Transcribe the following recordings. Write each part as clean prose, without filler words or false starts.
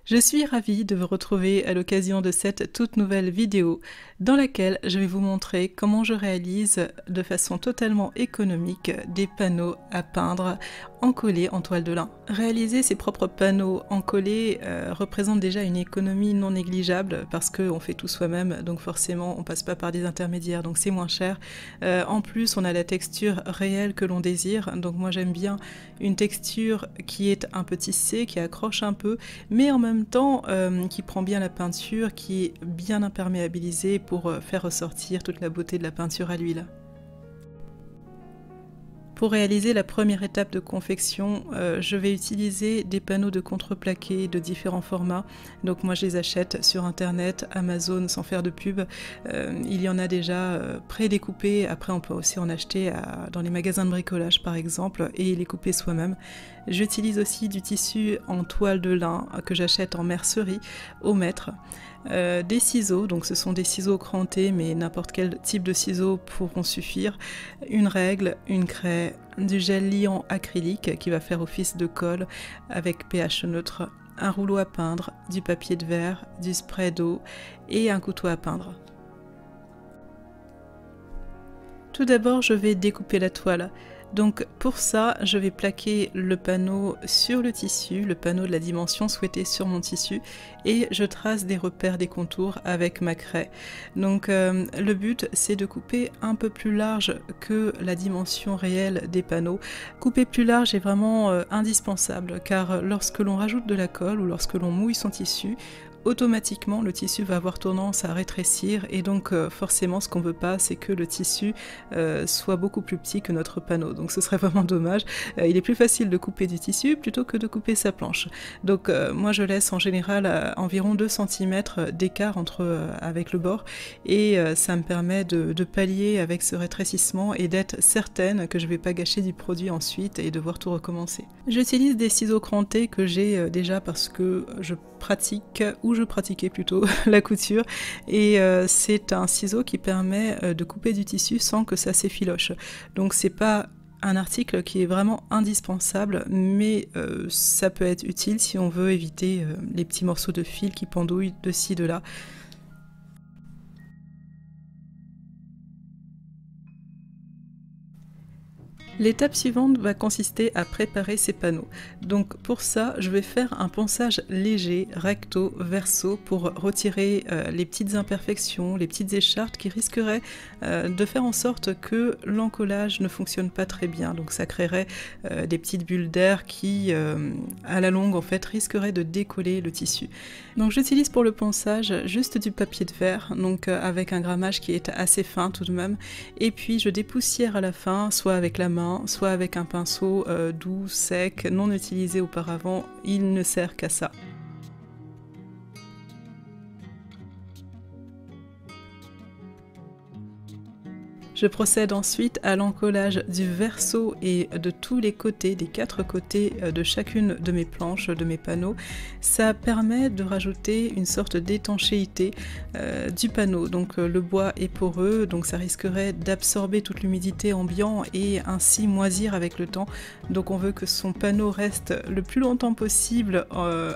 Je suis ravie de vous retrouver à l'occasion de cette toute nouvelle vidéo dans laquelle je vais vous montrer comment je réalise de façon totalement économique des panneaux à peindre encollés en toile de lin. Réaliser ses propres panneaux encollés représente déjà une économie non négligeable parce qu'on fait tout soi-même, donc forcément on passe pas par des intermédiaires, donc c'est moins cher. En plus on a la texture réelle que l'on désire, donc moi j'aime bien une texture qui est un peu tissée, qui accroche un peu, mais en même temps qui prend bien la peinture, qui est bien imperméabilisée pour faire ressortir toute la beauté de la peinture à l'huile. Pour réaliser la première étape de confection, je vais utiliser des panneaux de contreplaqué de différents formats. Donc moi je les achète sur internet, Amazon, sans faire de pub. Il y en a déjà pré-découpés, après on peut aussi en acheter dans les magasins de bricolage par exemple et les couper soi-même. J'utilise aussi du tissu en toile de lin que j'achète en mercerie au mètre. Des ciseaux, donc ce sont des ciseaux crantés, mais n'importe quel type de ciseaux pourront suffire, une règle, une craie, du gel liant acrylique qui va faire office de colle avec pH neutre, un rouleau à peindre, du papier de verre, du spray d'eau et un couteau à peindre. Tout d'abord, je vais découper la toile. Donc pour ça, je vais plaquer le panneau sur le tissu, le panneau de la dimension souhaitée sur mon tissu, et je trace des repères, des contours avec ma craie. Donc le but, c'est de couper un peu plus large que la dimension réelle des panneaux. Couper plus large est vraiment indispensable, car lorsque l'on rajoute de la colle ou lorsque l'on mouille son tissu, automatiquement le tissu va avoir tendance à rétrécir et donc forcément ce qu'on veut pas c'est que le tissu soit beaucoup plus petit que notre panneau, donc ce serait vraiment dommage. Il est plus facile de couper du tissu plutôt que de couper sa planche, donc moi je laisse en général environ 2 cm d'écart avec le bord et ça me permet de pallier avec ce rétrécissement et d'être certaine que je vais pas gâcher du produit ensuite et devoir tout recommencer. J'utilise des ciseaux crantés que j'ai déjà parce que je pratiquais plutôt la couture et c'est un ciseau qui permet de couper du tissu sans que ça s'effiloche. Donc c'est pas un article qui est vraiment indispensable, mais ça peut être utile si on veut éviter les petits morceaux de fil qui pendouillent de ci, de là. L'étape suivante va consister à préparer ces panneaux. Donc pour ça, je vais faire un ponçage léger, recto, verso, pour retirer les petites imperfections, les petites écharpes qui risqueraient de faire en sorte que l'encollage ne fonctionne pas très bien. Donc ça créerait des petites bulles d'air qui, à la longue, en fait, risqueraient de décoller le tissu. Donc j'utilise pour le ponçage juste du papier de verre, donc avec un grammage qui est assez fin tout de même, et puis je dépoussière à la fin, soit avec la main, soit avec un pinceau doux, sec, non utilisé auparavant, il ne sert qu'à ça. Je procède ensuite à l'encollage du verso et de tous les côtés, des 4 côtés de chacune de mes planches, de mes panneaux. Ça permet de rajouter une sorte d'étanchéité du panneau. Donc le bois est poreux, donc ça risquerait d'absorber toute l'humidité ambiante et ainsi moisir avec le temps. Donc on veut que son panneau reste le plus longtemps possible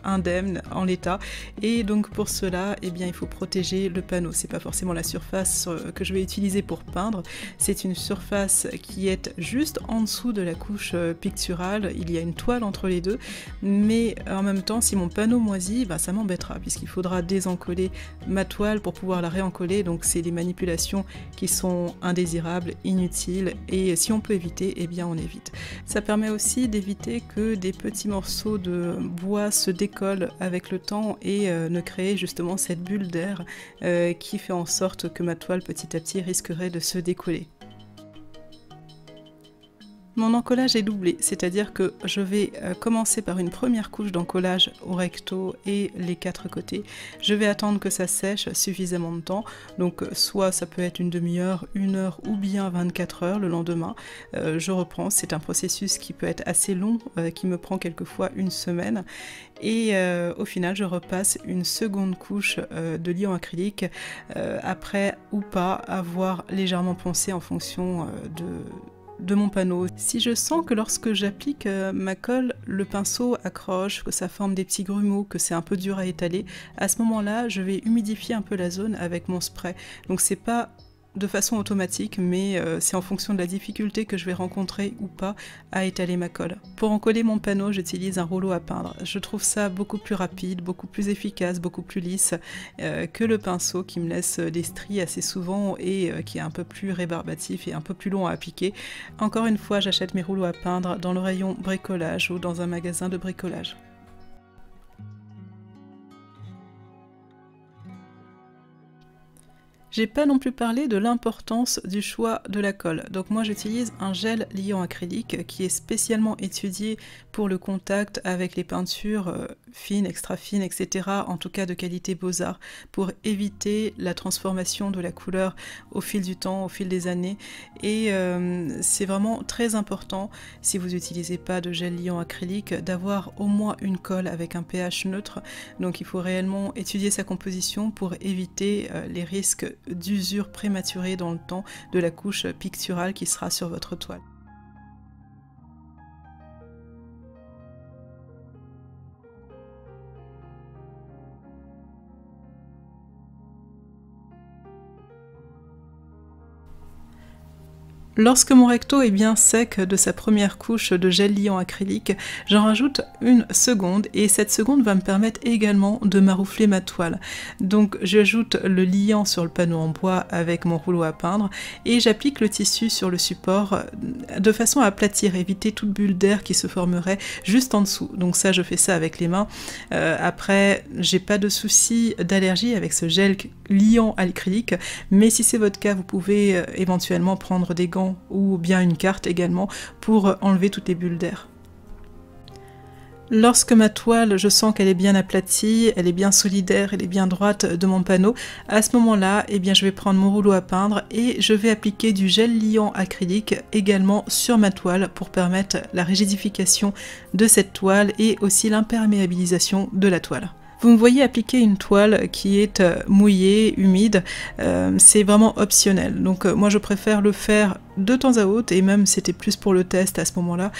indemne, en l'état. Et donc pour cela, eh bien, il faut protéger le panneau. C'est pas forcément la surface que je vais utiliser pour peindre. C'est une surface qui est juste en dessous de la couche picturale, il y a une toile entre les deux, mais en même temps si mon panneau moisit, bah, ça m'embêtera puisqu'il faudra désencoller ma toile pour pouvoir la réencoller, donc c'est des manipulations qui sont indésirables, inutiles, et si on peut éviter, eh bien on évite. Ça permet aussi d'éviter que des petits morceaux de bois se décollent avec le temps et ne créer justement cette bulle d'air qui fait en sorte que ma toile petit à petit risquerait de se décoller. Mon encollage est doublé, c'est-à-dire que je vais commencer par une première couche d'encollage au recto et les 4 côtés. Je vais attendre que ça sèche suffisamment de temps, donc soit ça peut être une demi-heure, 1 heure ou bien 24 heures le lendemain. Je reprends, c'est un processus qui peut être assez long, qui me prend quelquefois 1 semaine. Et au final, je repasse une seconde couche de liant acrylique après ou pas avoir légèrement poncé en fonction de mon panneau. Si je sens que lorsque j'applique ma colle, le pinceau accroche, que ça forme des petits grumeaux, que c'est un peu dur à étaler, à ce moment-là, je vais humidifier un peu la zone avec mon spray. Donc c'est pas de façon automatique, mais c'est en fonction de la difficulté que je vais rencontrer ou pas à étaler ma colle. Pour encoller mon panneau, j'utilise un rouleau à peindre. Je trouve ça beaucoup plus rapide, beaucoup plus efficace, beaucoup plus lisse que le pinceau qui me laisse des stries assez souvent et qui est un peu plus rébarbatif et un peu plus long à appliquer. Encore une fois, j'achète mes rouleaux à peindre dans le rayon bricolage ou dans un magasin de bricolage. J'ai pas non plus parlé de l'importance du choix de la colle. Donc moi j'utilise un gel liant acrylique qui est spécialement étudié pour le contact avec les peintures fines, extra fines, etc. En tout cas de qualité Beaux-Arts, pour éviter la transformation de la couleur au fil du temps, au fil des années. Et c'est vraiment très important, si vous n'utilisez pas de gel liant acrylique, d'avoir au moins une colle avec un pH neutre. Donc il faut réellement étudier sa composition pour éviter les risques d'usure prématurée dans le temps de la couche picturale qui sera sur votre toile. Lorsque mon recto est bien sec de sa première couche de gel liant acrylique, j'en rajoute une seconde et cette seconde va me permettre également de maroufler ma toile. Donc j'ajoute le liant sur le panneau en bois avec mon rouleau à peindre et j'applique le tissu sur le support de façon à aplatir, éviter toute bulle d'air qui se formerait juste en dessous. Donc ça, je fais ça avec les mains. Après, j'ai pas de souci d'allergie avec ce gel liant acrylique, mais si c'est votre cas, vous pouvez éventuellement prendre des gants ou bien une carte également pour enlever toutes les bulles d'air. Lorsque ma toile, je sens qu'elle est bien aplatie, elle est bien solidaire, elle est bien droite de mon panneau, à ce moment-là, eh bien, je vais prendre mon rouleau à peindre et je vais appliquer du gel liant acrylique également sur ma toile pour permettre la rigidification de cette toile et aussi l'imperméabilisation de la toile. Vous me voyez appliquer une toile qui est mouillée, humide, c'est vraiment optionnel. Donc moi je préfère le faire de temps à autre, et même c'était plus pour le test à ce moment-là,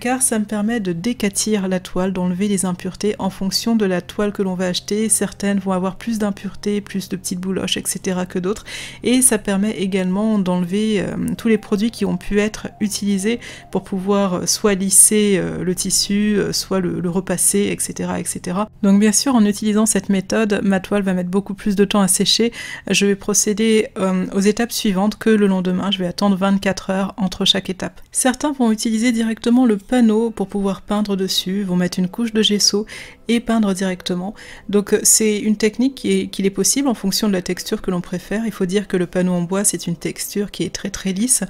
car ça me permet de décatir la toile, d'enlever les impuretés en fonction de la toile que l'on va acheter. Certaines vont avoir plus d'impuretés, plus de petites bouloches, etc. que d'autres, et ça permet également d'enlever tous les produits qui ont pu être utilisés pour pouvoir soit lisser le tissu, soit le repasser, etc., etc. Donc bien sûr, en utilisant cette méthode, ma toile va mettre beaucoup plus de temps à sécher. Je vais procéder aux étapes suivantes que le lendemain. Je vais attendre 24 heures entre chaque étape. Certains vont utiliser directement le panneau pour pouvoir peindre dessus, vont mettre une couche de gesso et peindre directement. Donc c'est une technique qu'il est possible en fonction de la texture que l'on préfère. Il faut dire que le panneau en bois, c'est une texture qui est très très lisse.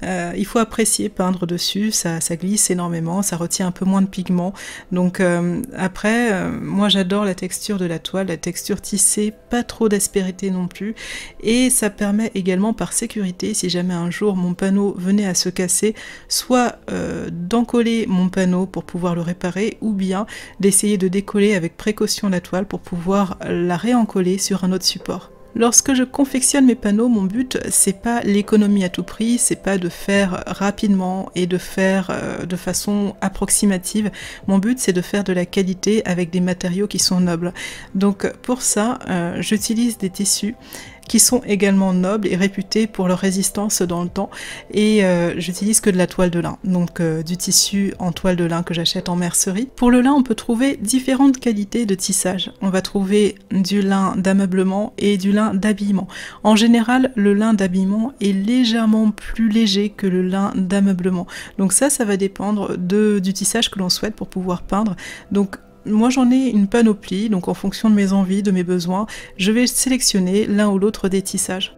Il faut apprécier peindre dessus, ça glisse énormément, ça retient un peu moins de pigments. Donc après, moi j'adore la texture de la toile, la texture tissée, pas trop d'aspérité non plus. Et ça permet également par sécurité, si jamais un jour mon panneau venait à se casser, soit d'encoller mon panneau pour pouvoir le réparer, ou bien d'essayer de décoller avec précaution la toile pour pouvoir la réencoller sur un autre support. Lorsque je confectionne mes panneaux, mon but c'est pas l'économie à tout prix, c'est pas de faire rapidement et de faire de façon approximative. Mon but c'est de faire de la qualité avec des matériaux qui sont nobles. Donc pour ça, j'utilise des tissus qui sont également nobles et réputés pour leur résistance dans le temps, et j'utilise que de la toile de lin, donc du tissu en toile de lin que j'achète en mercerie. Pour le lin, on peut trouver différentes qualités de tissage. On va trouver du lin d'ameublement et du lin d'habillement. En général, le lin d'habillement est légèrement plus léger que le lin d'ameublement. Donc ça va dépendre du tissage que l'on souhaite pour pouvoir peindre. Donc moi j'en ai une panoplie, donc en fonction de mes envies, de mes besoins, je vais sélectionner l'un ou l'autre des tissages.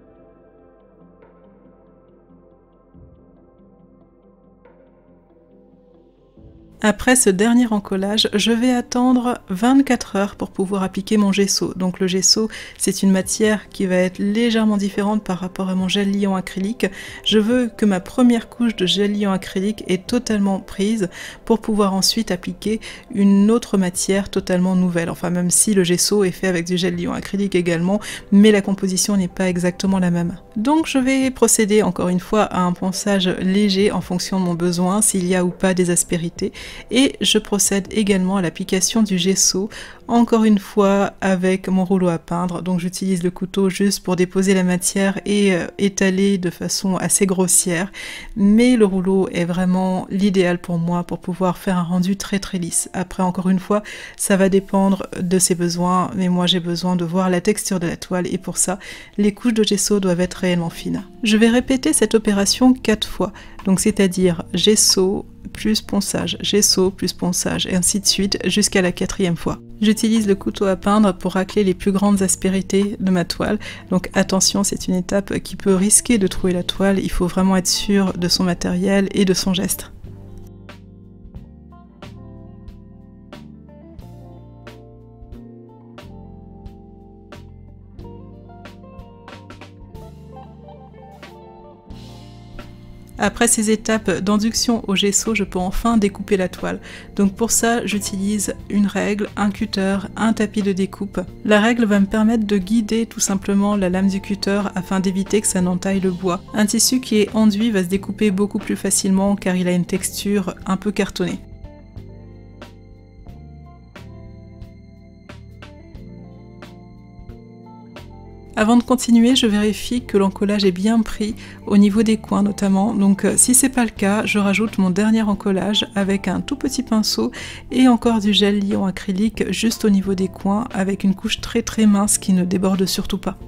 Après ce dernier encollage, je vais attendre 24 heures pour pouvoir appliquer mon gesso. Donc le gesso, c'est une matière qui va être légèrement différente par rapport à mon gel liant acrylique. Je veux que ma première couche de gel liant acrylique est totalement prise pour pouvoir ensuite appliquer une autre matière totalement nouvelle. Enfin, même si le gesso est fait avec du gel liant acrylique également, mais la composition n'est pas exactement la même. Donc je vais procéder encore une fois à un ponçage léger en fonction de mon besoin, s'il y a ou pas des aspérités. Et je procède également à l'application du gesso, encore une fois avec mon rouleau à peindre. Donc j'utilise le couteau juste pour déposer la matière et étaler de façon assez grossière, mais le rouleau est vraiment l'idéal pour moi pour pouvoir faire un rendu très très lisse. Après, encore une fois, ça va dépendre de ses besoins, mais moi j'ai besoin de voir la texture de la toile et pour ça, les couches de gesso doivent être réellement fines. Je vais répéter cette opération 4 fois, donc c'est-à-dire gesso plus ponçage, gesso plus ponçage, et ainsi de suite jusqu'à la 4e fois. J'utilise le couteau à peindre pour racler les plus grandes aspérités de ma toile, donc attention, c'est une étape qui peut risquer de trouer la toile, il faut vraiment être sûr de son matériel et de son geste. Après ces étapes d'induction au gesso, je peux enfin découper la toile. Donc pour ça, j'utilise une règle, un cutter, un tapis de découpe. La règle va me permettre de guider tout simplement la lame du cutter afin d'éviter que ça n'entaille le bois. Un tissu qui est enduit va se découper beaucoup plus facilement car il a une texture un peu cartonnée. Avant de continuer, je vérifie que l'encollage est bien pris au niveau des coins notamment, donc si c'est pas le cas, je rajoute mon dernier encollage avec un tout petit pinceau et encore du gel liant acrylique juste au niveau des coins avec une couche très très mince qui ne déborde surtout pas.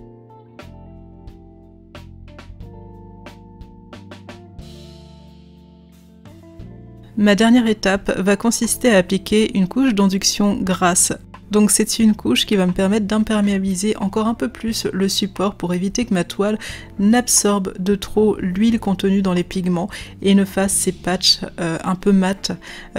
Ma dernière étape va consister à appliquer une couche d'induction grasse. Donc c'est une couche qui va me permettre d'imperméabiliser encore un peu plus le support pour éviter que ma toile n'absorbe de trop l'huile contenue dans les pigments et ne fasse ces patchs un peu mat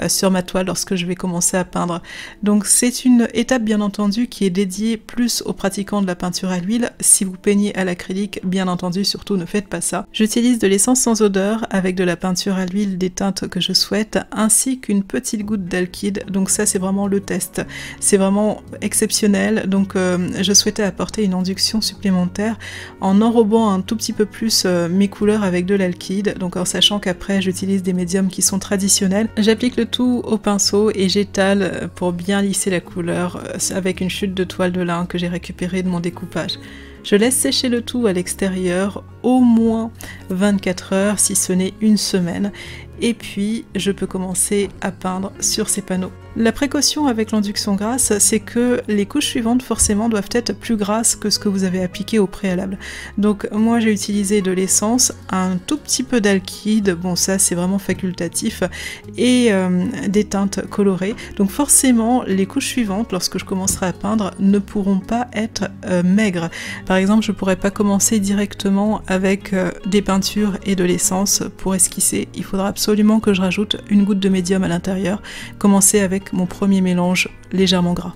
sur ma toile lorsque je vais commencer à peindre. Donc c'est une étape bien entendu qui est dédiée plus aux pratiquants de la peinture à l'huile. Si vous peignez à l'acrylique, bien entendu, surtout ne faites pas ça. J'utilise de l'essence sans odeur avec de la peinture à l'huile des teintes que je souhaite ainsi qu'une petite goutte d'alkyd. Donc ça c'est vraiment le test. C'est vraiment exceptionnel, donc je souhaitais apporter une induction supplémentaire en enrobant un tout petit peu plus mes couleurs avec de l'alkyd, donc en sachant qu'après j'utilise des médiums qui sont traditionnels. J'applique le tout au pinceau et j'étale pour bien lisser la couleur avec une chute de toile de lin que j'ai récupérée de mon découpage. Je laisse sécher le tout à l'extérieur au moins 24 heures, si ce n'est une semaine, et puis je peux commencer à peindre sur ces panneaux. La précaution avec l'induction grasse, c'est que les couches suivantes forcément doivent être plus grasses que ce que vous avez appliqué au préalable. Donc moi j'ai utilisé de l'essence, un tout petit peu d'alkyd, bon ça c'est vraiment facultatif, et des teintes colorées. Donc forcément les couches suivantes, lorsque je commencerai à peindre, ne pourront pas être maigres. Par exemple, je ne pourrais pas commencer directement avec des peintures et de l'essence pour esquisser. Il faudra absolument que je rajoute une goutte de médium à l'intérieur, commencer avec mon premier mélange légèrement gras.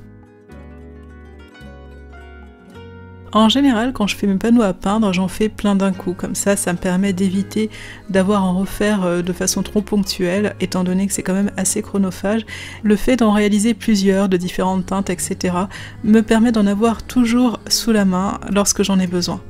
En général, quand je fais mes panneaux à peindre, j'en fais plein d'un coup, comme ça me permet d'éviter d'avoir à en refaire de façon trop ponctuelle, étant donné que c'est quand même assez chronophage. Le fait d'en réaliser plusieurs, de différentes teintes, etc., me permet d'en avoir toujours sous la main lorsque j'en ai besoin.